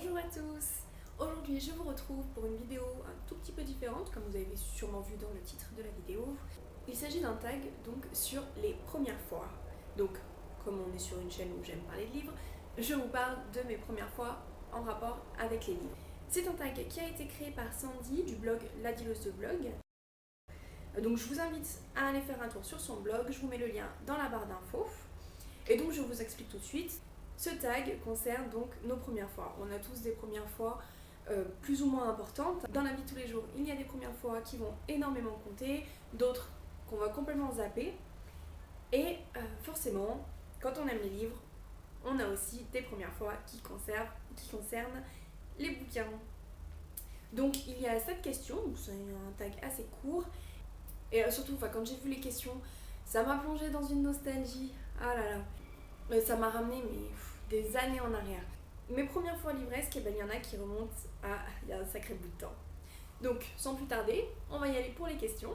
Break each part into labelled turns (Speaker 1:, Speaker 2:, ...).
Speaker 1: Bonjour à tous. Aujourd'hui je vous retrouve pour une vidéo un tout petit peu différente, comme vous avez sûrement vu dans le titre de la vidéo. Il s'agit d'un tag donc sur les premières fois. Donc comme on est sur une chaîne où j'aime parler de livres, je vous parle de mes premières fois en rapport avec les livres. C'est un tag qui a été créé par Sandy du blog La Dileuse de Blog. Donc je vous invite à aller faire un tour sur son blog, je vous mets le lien dans la barre d'infos. Et donc je vous explique tout de suite. Ce tag concerne donc nos premières fois. On a tous des premières fois plus ou moins importantes. Dans la vie de tous les jours, il y a des premières fois qui vont énormément compter, d'autres qu'on va complètement zapper. Et forcément, quand on aime les livres, on a aussi des premières fois qui concernent les bouquins. Donc il y a cette question, c'est un tag assez court. Et surtout, quand j'ai vu les questions, ça m'a plongé dans une nostalgie. Ah là là. Ça m'a ramené des années en arrière. Mes premières fois livresques, il y en a qui remontent à il y a un sacré bout de temps. Donc, sans plus tarder, on va y aller pour les questions.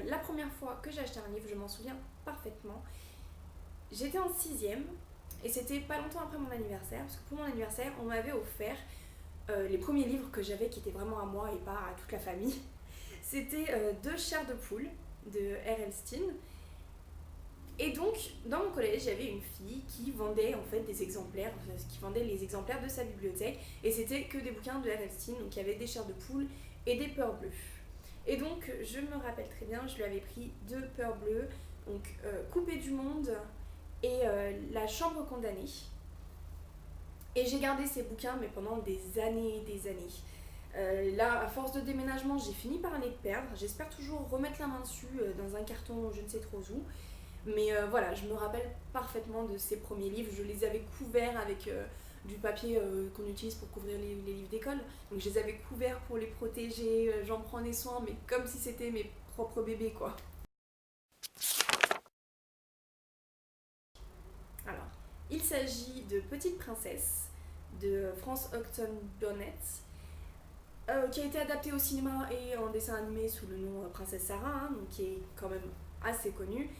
Speaker 1: La première fois que j'ai acheté un livre, je m'en souviens parfaitement. J'étais en 6ème et c'était pas longtemps après mon anniversaire, parce que pour mon anniversaire, on m'avait offert les premiers livres que j'avais qui étaient vraiment à moi et pas à toute la famille. C'était Deux chairs de poule de R.L. Stine. Et donc, dans mon collège, il y avait une fille qui vendait en fait des exemplaires, qui vendait les exemplaires de sa bibliothèque, et c'était que des bouquins de R.L. Stine, donc il y avait des chairs de poule et des peurs bleues. Et donc, je me rappelle très bien, je lui avais pris deux peurs bleues, donc Coupée du monde et La chambre condamnée. Et j'ai gardé ces bouquins, mais pendant des années et des années. Là, à force de déménagement, j'ai fini par les perdre. J'espère toujours remettre la main dessus dans un carton, je ne sais trop où. Mais voilà, je me rappelle parfaitement de ces premiers livres. Je les avais couverts avec du papier qu'on utilise pour couvrir les livres d'école. Donc je les avais couverts pour les protéger, j'en prenais soin, mais comme si c'était mes propres bébés, quoi. Alors, il s'agit de Petite Princesse de Frances Octon Burnett, qui a été adaptée au cinéma et en dessin animé sous le nom Princesse Sarah, donc qui est quand même assez connue.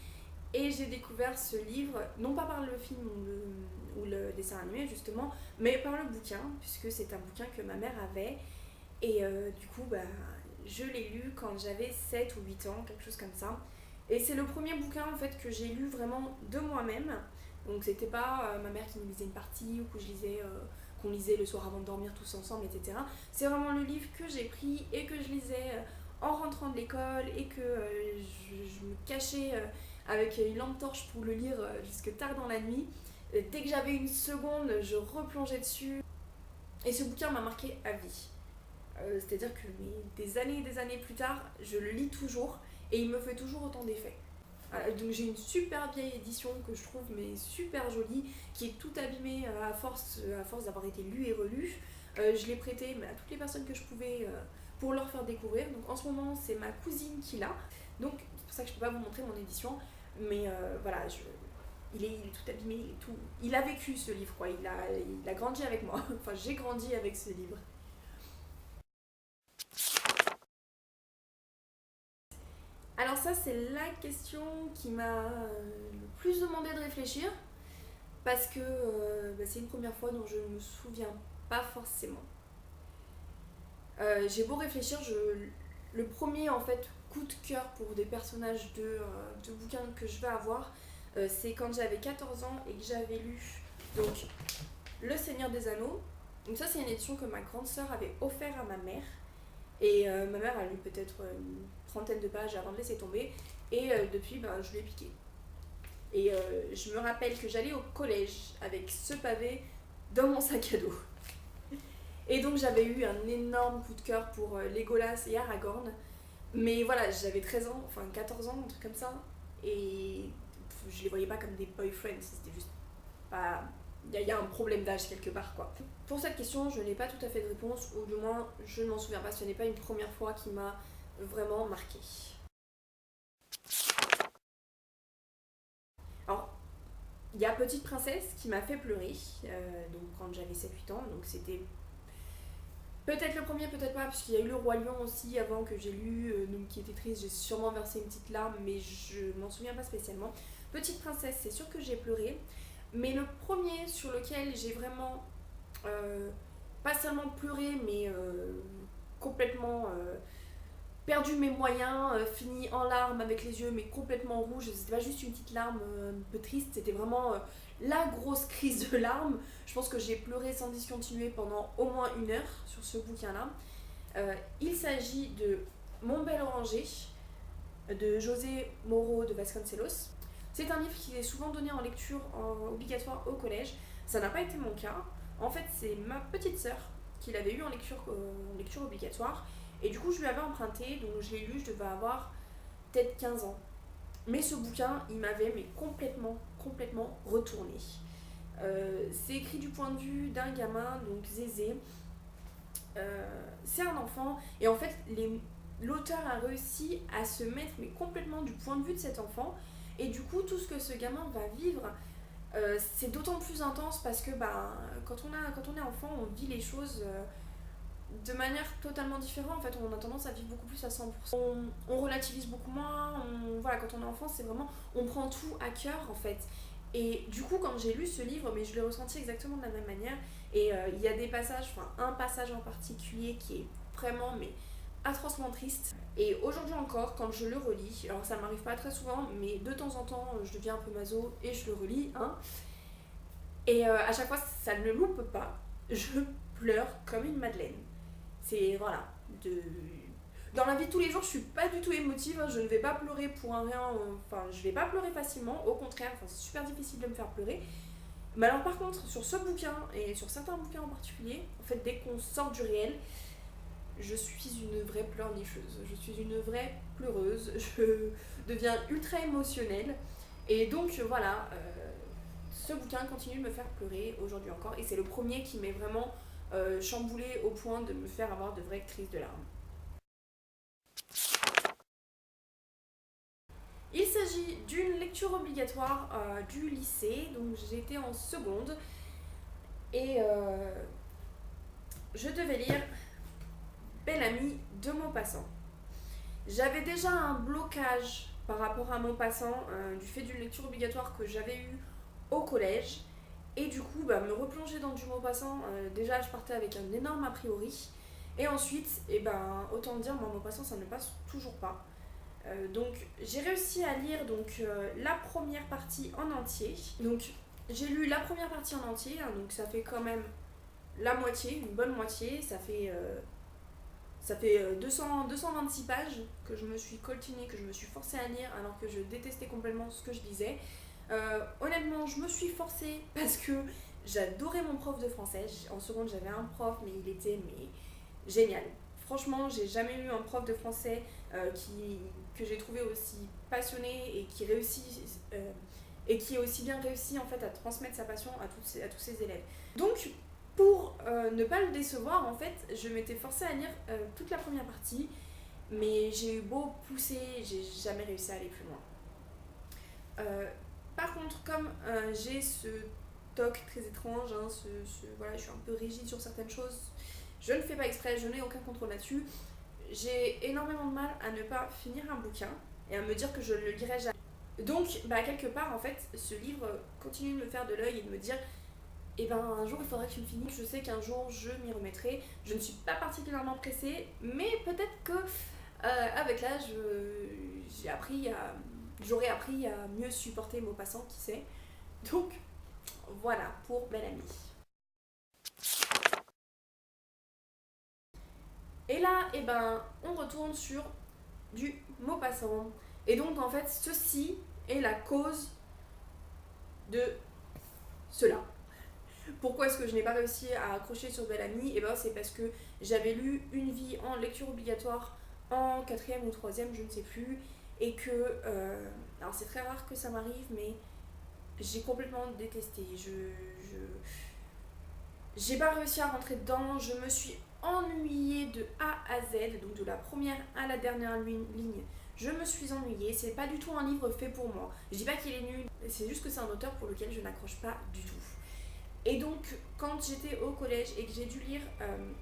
Speaker 1: Et j'ai découvert ce livre, non pas par le film ou le dessin animé justement, mais par le bouquin, puisque c'est un bouquin que ma mère avait. Et du coup, je l'ai lu quand j'avais 7 ou 8 ans, quelque chose comme ça. Et c'est le premier bouquin en fait que j'ai lu vraiment de moi-même. Donc c'était pas ma mère qui me lisait une partie ou que je lisais, qu'on lisait le soir avant de dormir tous ensemble, etc. C'est vraiment le livre que j'ai pris et que je lisais en rentrant de l'école et que je me cachais avec une lampe torche pour le lire jusque tard dans la nuit. Dès que j'avais une seconde, je replongeais dessus. Et ce bouquin m'a marqué à vie. C'est-à-dire que des années et des années plus tard, je le lis toujours et il me fait toujours autant d'effet. Donc j'ai une super vieille édition que je trouve mais super jolie, qui est tout abîmée à force d'avoir été lue et relue. Je l'ai prêté à toutes les personnes que je pouvais pour leur faire découvrir. Donc en ce moment, c'est ma cousine qui l'a. Donc c'est pour ça que je ne peux pas vous montrer mon édition. Mais voilà, il est tout abîmé, il a vécu ce livre, quoi. Il a grandi avec moi. Enfin, j'ai grandi avec ce livre. Alors ça, c'est la question qui m'a le plus demandé de réfléchir, parce que c'est une première fois dont je ne me souviens pas forcément. J'ai beau réfléchir, le premier en fait coup de cœur pour des personnages de bouquins que je vais avoir, c'est quand j'avais 14 ans et que j'avais lu donc Le Seigneur des Anneaux. Donc ça, c'est une édition que ma grande sœur avait offert à ma mère. Et ma mère a lu peut-être une trentaine de pages avant de laisser tomber. Et depuis, je lui ai piqué. Et je me rappelle que j'allais au collège avec ce pavé dans mon sac à dos. Et donc j'avais eu un énorme coup de cœur pour Legolas et Aragorn. Mais voilà, j'avais 13 ans, enfin 14 ans, un truc comme ça. Et je les voyais pas comme des boyfriends, c'était juste pas... Il y a un problème d'âge quelque part, quoi. Pour cette question, je n'ai pas tout à fait de réponse, ou du moins, je ne m'en souviens pas. Ce n'est pas une première fois qui m'a vraiment marquée. Alors, il y a Petite Princesse qui m'a fait pleurer, donc quand j'avais 7-8 ans, donc c'était peut-être le premier, peut-être pas, parce qu'il y a eu Le Roi Lion aussi avant que j'ai lu, donc qui était triste, j'ai sûrement versé une petite larme, mais je m'en souviens pas spécialement. Petite Princesse, c'est sûr que j'ai pleuré. Mais le premier sur lequel j'ai vraiment euh, pas seulement pleuré, mais complètement perdu mes moyens, fini en larmes avec les yeux mais complètement rouges. C'était pas juste une petite larme un peu triste, c'était vraiment la grosse crise de larmes. Je pense que j'ai pleuré sans discontinuer pendant au moins 1 heure sur ce bouquin-là. Il s'agit de Mon bel oranger de José Moro de Vasconcelos. C'est un livre qui est souvent donné en lecture obligatoire au collège. Ça n'a pas été mon cas. En fait, c'est ma petite sœur qui l'avait eu en lecture obligatoire. Et du coup, je lui avais emprunté, donc je l'ai lu, je devais avoir peut-être 15 ans. Mais ce bouquin, il m'avait mais complètement retourné. C'est écrit du point de vue d'un gamin, donc Zézé. C'est un enfant, et en fait, l'auteur a réussi à se mettre mais complètement du point de vue de cet enfant. Et du coup, tout ce que ce gamin va vivre, c'est d'autant plus intense parce que quand on est enfant, on vit les choses de manière totalement différente. En fait, on a tendance à vivre beaucoup plus à 100%. On relativise beaucoup moins. Voilà, quand on est enfant, c'est vraiment, on prend tout à cœur en fait. Et du coup, quand j'ai lu ce livre, mais je l'ai ressenti exactement de la même manière. Et il y a des passages, enfin un passage en particulier qui est vraiment mais atrocement triste. Et aujourd'hui encore, quand je le relis, alors ça m'arrive pas très souvent, mais de temps en temps, je deviens un peu maso et je le relis, hein. Et à chaque fois, ça ne loupe pas. Je pleure comme une madeleine. C'est, voilà, de... Dans la vie de tous les jours, je suis pas du tout émotive, hein, je ne vais pas pleurer pour un rien, enfin, je vais pas pleurer facilement, au contraire, enfin, c'est super difficile de me faire pleurer. Mais alors par contre, sur ce bouquin, et sur certains bouquins en particulier, en fait, dès qu'on sort du réel, je suis une vraie pleurnicheuse, je suis une vraie pleureuse, je deviens ultra émotionnelle. Et donc voilà, ce bouquin continue de me faire pleurer aujourd'hui encore, et c'est le premier qui m'est vraiment chamboulé au point de me faire avoir de vraies crises de larmes. Il s'agit d'une lecture obligatoire du lycée, donc j'étais en seconde et je devais lire Belle amie de Maupassant. J'avais déjà un blocage par rapport à Maupassant du fait d'une lecture obligatoire que j'avais eue au collège. Et du coup, me replonger dans du Maupassant, déjà je partais avec un énorme a priori. Et ensuite, autant dire, moi Maupassant ça ne passe toujours pas. Donc j'ai réussi à lire la première partie en entier. Donc j'ai lu la première partie en entier, hein, donc ça fait quand même la moitié, une bonne moitié. Ça fait 226 pages que je me suis coltinée, que je me suis forcée à lire alors que je détestais complètement ce que je lisais. Honnêtement, je me suis forcée parce que j'adorais mon prof de français. En seconde, j'avais un prof, mais il était génial. Franchement, j'ai jamais eu un prof de français que j'ai trouvé aussi passionné et qui a aussi bien réussi en fait à transmettre sa passion à tous ses élèves. Donc, pour ne pas le décevoir, en fait, je m'étais forcée à lire toute la première partie, mais j'ai eu beau pousser, j'ai jamais réussi à aller plus loin. Euh, Par contre, comme j'ai ce toc très étrange, hein, voilà, je suis un peu rigide sur certaines choses, je ne fais pas exprès, je n'ai aucun contrôle là-dessus. J'ai énormément de mal à ne pas finir un bouquin et à me dire que je ne le lirai jamais. Donc, quelque part, en fait, ce livre continue de me faire de l'œil et de me dire un jour il faudra que tu le finisses. Je sais qu'un jour je m'y remettrai. Je ne suis pas particulièrement pressée, mais peut-être que avec l'âge, j'aurais appris à mieux supporter Maupassant, qui sait. Donc, voilà pour Belle Amie. Et là, on retourne sur du Maupassant. Et donc, en fait, ceci est la cause de cela. Pourquoi est-ce que je n'ai pas réussi à accrocher sur Belle Amie? C'est parce que j'avais lu Une vie en lecture obligatoire en 4e ou 3e, je ne sais plus. Et que, alors c'est très rare que ça m'arrive, mais j'ai complètement détesté. J'ai pas réussi à rentrer dedans, je me suis ennuyée de A à Z, donc de la première à la dernière ligne. Je me suis ennuyée, c'est pas du tout un livre fait pour moi. Je dis pas qu'il est nul, c'est juste que c'est un auteur pour lequel je n'accroche pas du tout. Et donc, quand j'étais au collège et que j'ai dû lire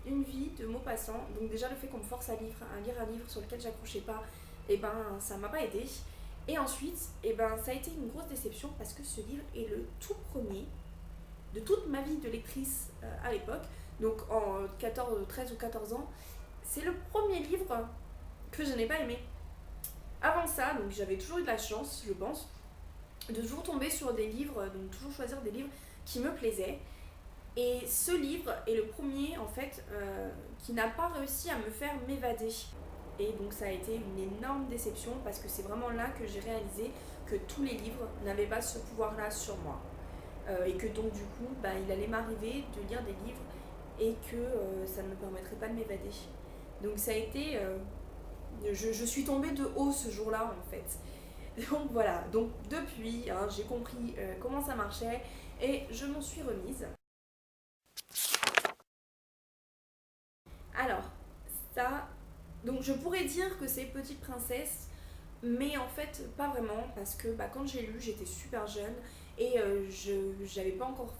Speaker 1: Une vie de Maupassant, donc déjà le fait qu'on me force à lire un livre sur lequel j'accrochais pas, ça m'a pas aidé. Et ensuite, eh ben, ça a été une grosse déception parce que ce livre est le tout premier de toute ma vie de lectrice à l'époque, donc en 13 ou 14 ans. C'est le premier livre que je n'ai pas aimé. Avant ça, donc j'avais toujours eu de la chance, je pense, de toujours tomber sur des livres, donc toujours choisir des livres qui me plaisaient. Et ce livre est le premier en fait qui n'a pas réussi à me faire m'évader. Et donc ça a été une énorme déception parce que c'est vraiment là que j'ai réalisé que tous les livres n'avaient pas ce pouvoir-là sur moi. Et que donc du coup, il allait m'arriver de lire des livres et que ça ne me permettrait pas de m'évader. Donc ça a été... je suis tombée de haut ce jour-là en fait. Donc voilà, donc depuis, hein, j'ai compris comment ça marchait et je m'en suis remise. Alors, ça, donc je pourrais dire que c'est Petite Princesse, mais en fait pas vraiment parce que quand j'ai lu j'étais super jeune et j'avais pas encore,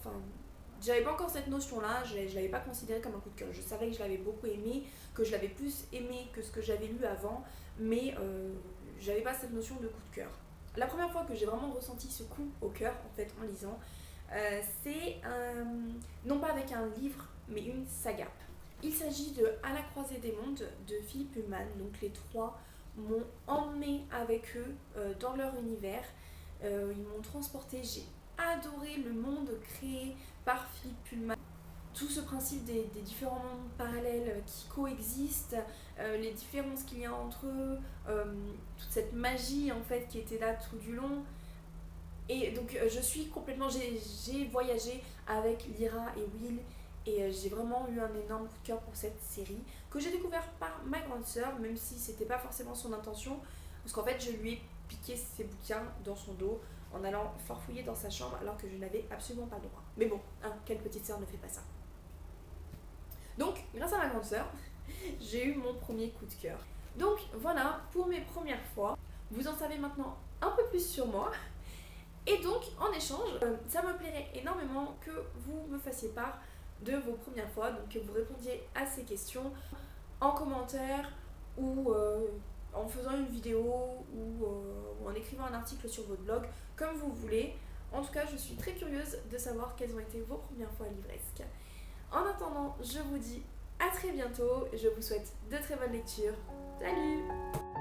Speaker 1: j'avais pas encore cette notion-là, je l'avais pas considéré comme un coup de cœur. Je savais que je l'avais beaucoup aimé, que je l'avais plus aimé que ce que j'avais lu avant, mais j'avais pas cette notion de coup de cœur. La première fois que j'ai vraiment ressenti ce coup au cœur en fait en lisant, c'est non pas avec un livre mais une saga. Il s'agit de À la croisée des mondes de Philippe Pullman. Donc les trois m'ont emmené avec eux dans leur univers. Ils m'ont transporté. J'ai adoré le monde créé par Philippe Pullman. Tout ce principe des différents mondes parallèles qui coexistent, les différences qu'il y a entre eux, toute cette magie en fait qui était là tout du long. Et donc je suis complètement, j'ai voyagé avec Lyra et Will et j'ai vraiment eu un énorme coup de cœur pour cette série que j'ai découvert par ma grande sœur, même si c'était pas forcément son intention, parce qu'en fait je lui ai piqué ses bouquins dans son dos en allant farfouiller dans sa chambre alors que je n'avais absolument pas le droit. Mais bon, hein, quelle petite sœur ne fait pas ça. Donc grâce à ma grande sœur, j'ai eu mon premier coup de cœur. Donc voilà pour mes premières fois. Vous en savez maintenant un peu plus sur moi. Et donc, en échange, ça me plairait énormément que vous me fassiez part de vos premières fois, donc que vous répondiez à ces questions en commentaire ou en faisant une vidéo ou en écrivant un article sur votre blog, comme vous voulez. En tout cas, je suis très curieuse de savoir quelles ont été vos premières fois livresques. En attendant, je vous dis à très bientôt, je vous souhaite de très bonnes lectures. Salut!